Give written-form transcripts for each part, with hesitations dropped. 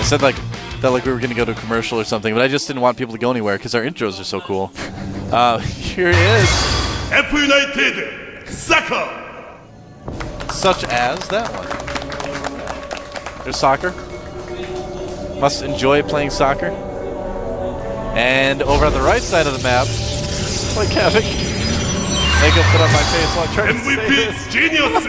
said like that we were going to go to a commercial or something, but I just didn't want people to go anywhere because our intros are so cool. Here it is. F.United Soccer. Such as that one. There's soccer. Must enjoy playing soccer. And over on the right side of the map, like Havoc. Makeup put on my face while I tried to say this. MVP genius.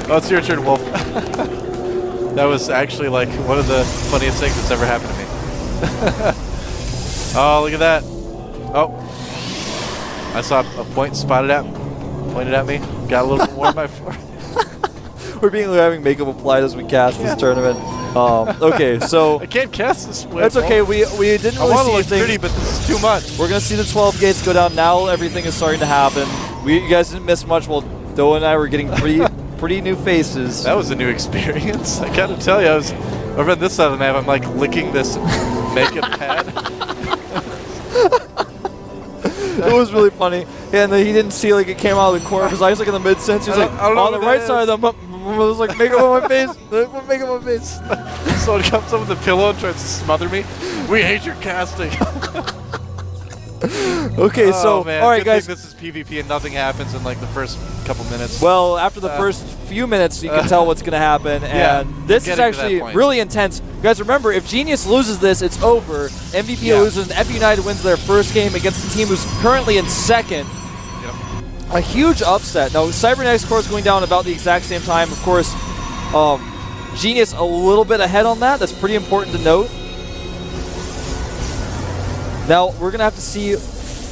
Oh, it's your turn, Wolf. That was actually like one of the funniest things that's ever happened to me. Oh, look at that. Oh. I saw a point pointed at me. Got a little bit more on my forehead. We're having makeup applied as we cast this tournament. Okay, so I can't cast this. That's okay. We didn't really see anything. Pretty, but this is too much. We're gonna see the 12 gates go down now. Everything is starting to happen. You guys didn't miss much. Well, Doa and I were getting pretty new faces. That was a new experience. I gotta tell you, I was over on this side of the map. I'm like licking this makeup pad. It was really funny, and he didn't see like it came out of the corner because I was like in the mid sense. He was like on the right side of the map. It was like makeup on my face. Makeup on my face. Someone comes up with a pillow and tries to smother me. We hate your casting. Okay, so man. all right, Good guys. thing this is PvP and nothing happens in like the first couple minutes. Well, after the first few minutes, you can tell what's going to happen, and this is actually really intense. Guys, remember, if Genius loses this, it's over. MVP loses, and F.United wins their first game against the team who's currently in second. A huge upset. Now, CyberNext core is going down about the exact same time. Of course, Genius a little bit ahead on that. That's pretty important to note. Now, we're going to have to see.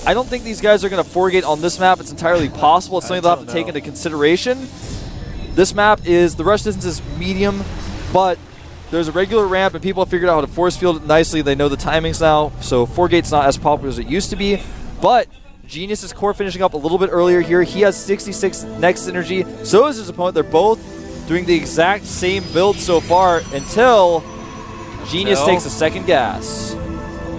I don't think these guys are going to 4-gate on this map. It's entirely possible. It's something they'll have to take into consideration. This map is, the rush distance is medium, but there's a regular ramp, and people have figured out how to force field it nicely. They know the timings now, so 4-gate's not as popular as it used to be. But Genius's core finishing up a little bit earlier here. He has 66 next energy. So is his opponent. They're both doing the exact same build so far until Genius takes a second gas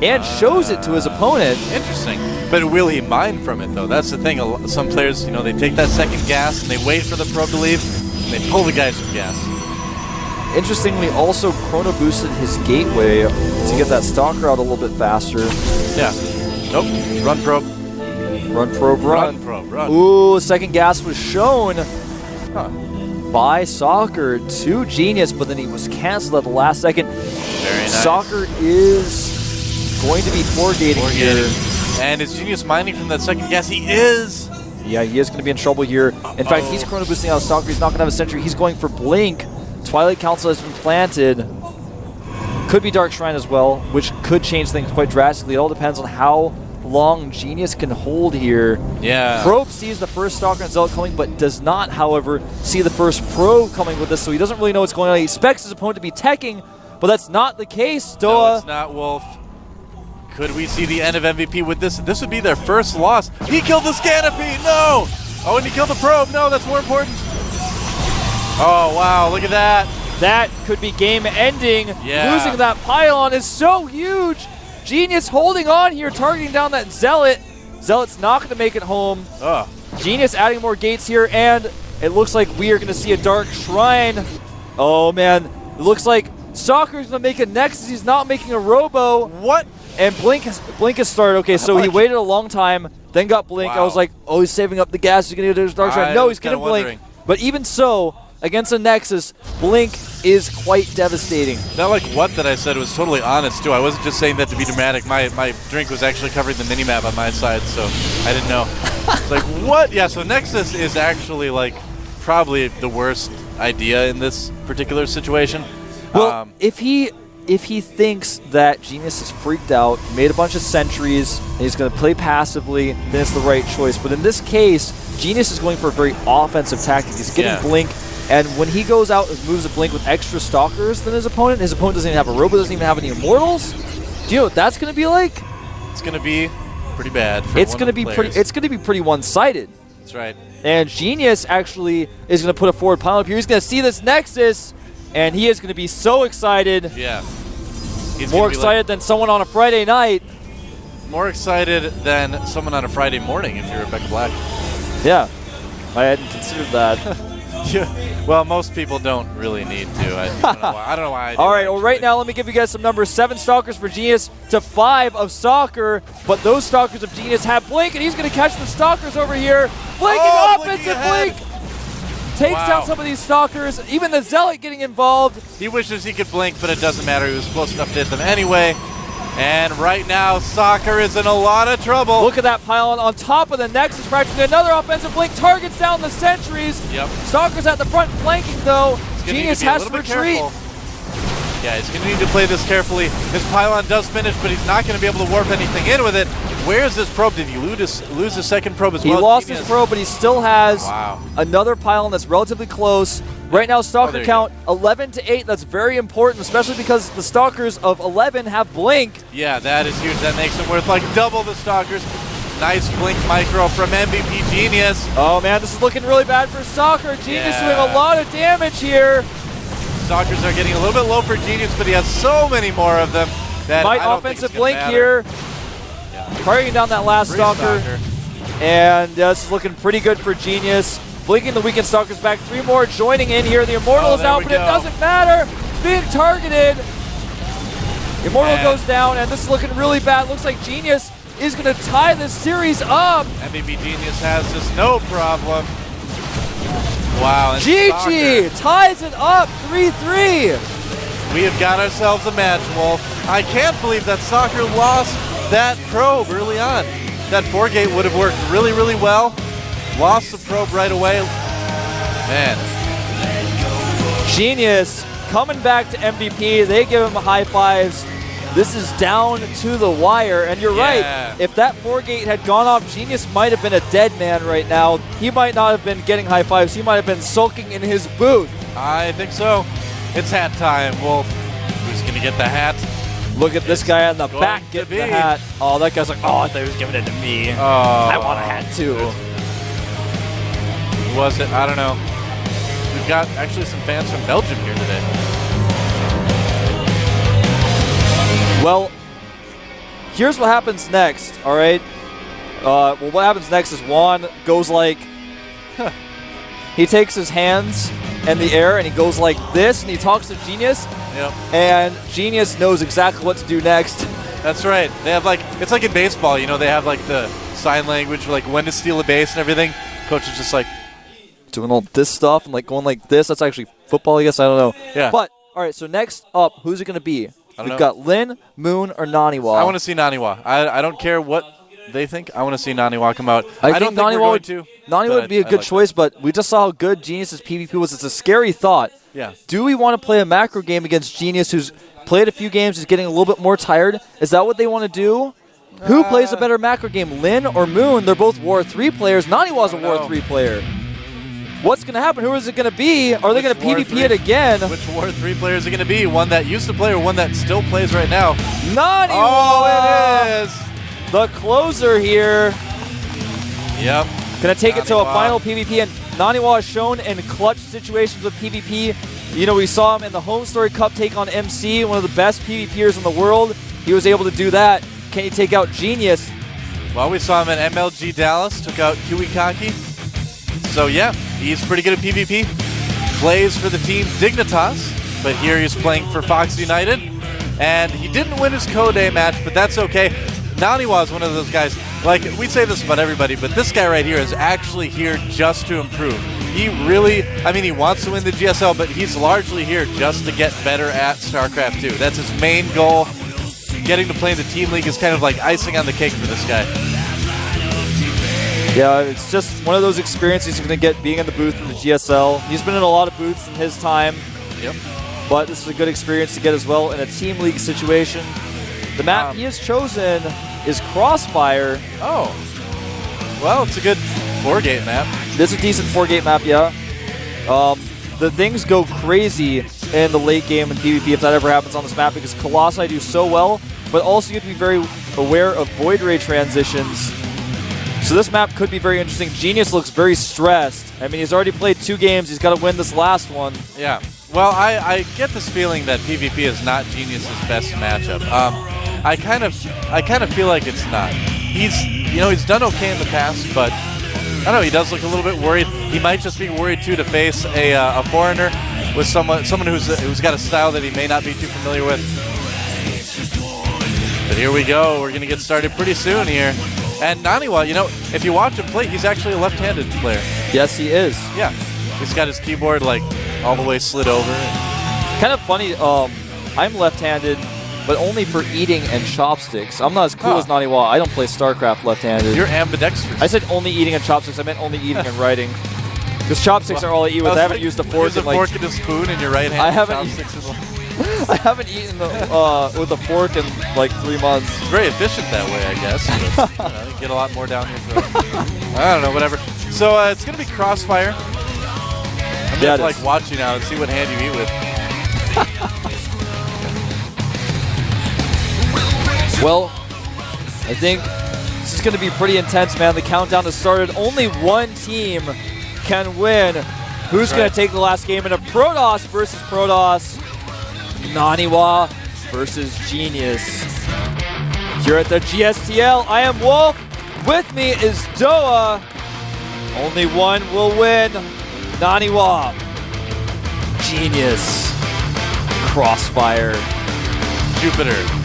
and shows it to his opponent. Interesting. But will he mine from it, though? That's the thing. Some players, they take that second gas and they wait for the probe to leave, and they pull the guys from gas. Interestingly, also chrono boosted his gateway to get that stalker out a little bit faster. Yeah. Nope. Run probe. Run probe, run. Run probe, run. Ooh, second gas was shown by Soccer to Genius, but then he was canceled at the last second. Very nice. Soccer is going to be 4-gating here. And is Genius mining from that second gas? He is! Yeah, he is going to be in trouble here. In fact, he's chrono boosting out Stalker. He's not going to have a sentry. He's going for Blink. Twilight Council has been planted. Could be Dark Shrine as well, which could change things quite drastically. It all depends on how long Genius can hold here. Yeah. Probe sees the first Stalker and Zealot coming, but does not, however, see the first Probe coming with this, so he doesn't really know what's going on. He expects his opponent to be teching, but that's not the case, Doa. No, it's not, Wolf. Could we see the end of MVP with this? This would be their first loss. He killed the Scanopy! No! Oh, and he killed the Probe! No, that's more important. Oh, wow, look at that. That could be game-ending. Yeah. Losing that pylon is so huge. Genius holding on here, targeting down that Zealot. Zealot's not going to make it home. Genius adding more gates here, and it looks like we are going to see a Dark Shrine. Oh, man. It looks like Soccer's going to make a Nexus. He's not making a Robo. What? And Blink has started. Okay, so he waited a long time, then got Blink. Wow. I was like, oh, he's saving up the gas. He's going to do his Dark Shrine. No, he's getting Blink. But even so, against a Nexus, Blink is quite devastating. Not like what that I said was totally honest, too. I wasn't just saying that to be dramatic. My drink was actually covering the minimap on my side, so I didn't know. It's like, what? Yeah, so Nexus is actually, like, probably the worst idea in this particular situation. Well, if he thinks that Genius is freaked out, made a bunch of sentries, and he's going to play passively, then it's the right choice. But in this case, Genius is going for a very offensive tactic. He's getting Blink, and when he goes out and moves a Blink with extra Stalkers than his opponent doesn't even have a Robo, doesn't even have any Immortals. Do you know what that's going to be like? It's going to be pretty bad for It's going to be pretty one-sided. That's right. And Genius actually is going to put a forward pile up here. He's going to see this Nexus, and he is going to be so excited. Yeah. He's more excited than someone on a Friday night. More excited than someone on a Friday morning if you're Rebecca Black. Yeah. I hadn't considered that. Yeah. Well, most people don't really need to. I don't know why I do. All right, well, right now, let me give you guys some numbers. 7 Stalkers for Genius to 5 of Stalker, but those Stalkers of Genius have Blink, and he's going to catch the Stalkers over here. Blinking offensive Blink! Takes down some of these Stalkers, even the Zealot getting involved. He wishes he could blink, but it doesn't matter. He was close enough to hit them anyway. And right now, Soccer is in a lot of trouble. Look at that pylon on top of the Nexus, practicing another offensive Blink, targets down the sentries. Yep. Stalker's at the front flanking, though. Genius has to retreat. Yeah, he's going to need to play this carefully. His pylon does finish, but he's not going to be able to warp anything in with it. Where's his probe? Did he lose his second probe as well? He lost his probe, but he still has another pylon that's relatively close. Right now, Stalker count 11 to 8. That's very important, especially because the Stalkers of 11 have Blink. Yeah, that is huge. That makes him worth like double the Stalkers. Nice Blink micro from MVP Genius. Oh, man, this is looking really bad for Stalker. Genius doing a lot of damage here. Stalkers are getting a little bit low for Genius, but he has so many more of them that Might I don't offensive think it's Blink here. Targeting down that last Stalker. And this is looking pretty good for Genius. Blinking the weakened Stalkers back. 3 more joining in here. The Immortal is out, but it doesn't matter. Being targeted. Immortal goes down, and this is looking really bad. Looks like Genius is going to tie this series up. MVP Genius has this no problem. Wow. And GG Stalker ties it up 3-3. We have got ourselves a match, Wolf. I can't believe that Soccer lost that probe early on. That 4-gate would have worked really, really well. Lost the probe right away. Man. Genius coming back to MVP. They give him high fives. This is down to the wire. And you're right. If that 4-gate had gone off, Genius might have been a dead man right now. He might not have been getting high fives. He might have been sulking in his booth. I think so. It's hat time, Wolf. Who's going to get the hat? Look at this guy on the back getting the hat. Oh, that guy's like, oh, I thought he was giving it to me. Oh, I want a hat too. Who was it? I don't know. We've got actually some fans from Belgium here today. Well, here's what happens next, all right? Well, what happens next is Juan goes like, he takes his hands in the air and he goes like this and he talks to Genius. Yep. And Genius knows exactly what to do next. That's right. They have like, it's like in baseball, you know, they have like the sign language for like when to steal a base and everything. Coach is just like doing all this stuff and like going like this. That's actually football, I guess. I don't know. Yeah. But, all right, so next up, who's it going to be? We've know. got Lin, Moon, or Naniwa. I want to see Naniwa. I don't care what they think. I want to see Naniwa come out. I don't think Naniwa we're going to. Naniwa would be a good choice, but we just saw how good Genius's PvP was. It's a scary thought. Yeah. Do we want to play a macro game against Genius, who's played a few games, is getting a little bit more tired? Is that what they want to do? Who plays a better macro game, Lin or Moon? They're both War 3 players. Naniwa's a War 3 player. What's going to happen? Who is it going to be? Are they going to PvP it again? Which War 3 player is it going to be? One that used to play or one that still plays right now? Naniwa! Oh, it is! The closer here. Yep. Going to take it to a final PvP, and Naniwa is shown in clutch situations with PvP. You know, we saw him in the Home Story Cup take on MC, one of the best PvPers in the world. He was able to do that. Can he take out Genius? Well, we saw him at MLG Dallas, took out Kiwikaki. So, yeah, he's pretty good at PvP. Plays for the team Dignitas, but here he's playing for FXOpen. And he didn't win his Code match, but that's okay. Naniwa is one of those guys, like, we say this about everybody, but this guy right here is actually here just to improve. He really, I mean, he wants to win the GSL, but he's largely here just to get better at StarCraft 2. That's his main goal. Getting to play in the Team League is kind of like icing on the cake for this guy. Yeah, it's just one of those experiences you're going to get being in the booth in the GSL. He's been in a lot of booths in his time. Yep. But this is a good experience to get as well in a Team League situation. The map he has chosen is Crossfire. Oh. Well, it's a good 4-gate map. This is a decent 4-gate map, yeah. The things go crazy in the late game in PvP if that ever happens on this map because Colossi do so well, but also you have to be very aware of Void Ray transitions. So this map could be very interesting. Genius looks very stressed. I mean, he's already played 2 games. He's got to win this last one. Yeah. Well, I get this feeling that PvP is not Genius's best matchup. I kind of feel like it's not. He's done okay in the past, but I don't know, he does look a little bit worried. He might just be worried too to face a foreigner with someone who's got a style that he may not be too familiar with. But here we go. We're gonna get started pretty soon here. And Naniwa, you know, if you watch him play, he's actually a left-handed player. Yes, he is. Yeah, he's got his keyboard like all the way slid over. Kind of funny. I'm left-handed, but only for eating and chopsticks. I'm not as cool as Naniwa. I don't play StarCraft left-handed. You're ambidextrous. I said only eating and chopsticks. I meant only eating and writing. Because chopsticks are all I eat with. I haven't used a fork in like... Use a fork and a spoon in your right hand. I haven't eaten with a fork in like 3 months. It's very efficient that way, I guess. But, you get a lot more down your throat. I don't know, whatever. So it's going to be Crossfire. I'm just like watching now and see what hand you eat with. Well, I think this is going to be pretty intense, man. The countdown has started. Only one team can win. Who's going to take the last game in a Protoss versus Protoss? Naniwa versus Genius. Here at the GSTL, I am Wolf. With me is Doa. Only one will win. Naniwa. Genius. Crossfire. Jupiter.